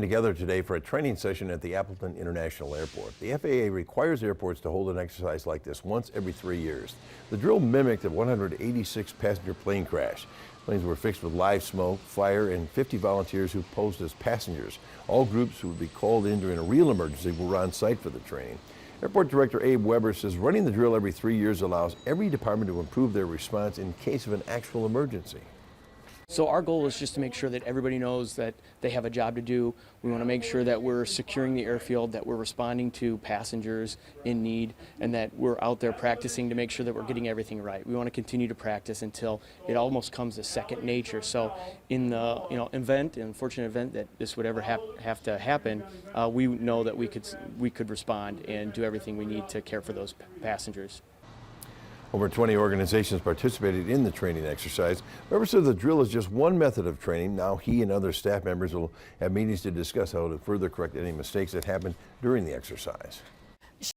Together today for a training session at the Appleton International Airport. The FAA requires airports to hold an exercise like this once every 3 years. The drill mimicked a 186 passenger plane crash. Planes were fixed with live smoke, fire, and 50 volunteers who posed as passengers. All groups who would be called in during a real emergency were on site for the training. Airport Director Abe Weber says running the drill every 3 years allows every department to improve their response in case of an actual emergency. So our goal is just to make sure that everybody knows that they have a job to do. We want to make sure that we're securing the airfield, that we're responding to passengers in need, and that we're out there practicing to make sure that we're getting everything right. We want to continue to practice until it almost comes to second nature. So in the unfortunate event that this would ever have to happen, we know that we could respond and do everything we need to care for those passengers. Over 20 organizations participated in the training exercise. Weber said the drill is just one method of training. Now he and other staff members will have meetings to discuss how to further correct any mistakes that happened during the exercise.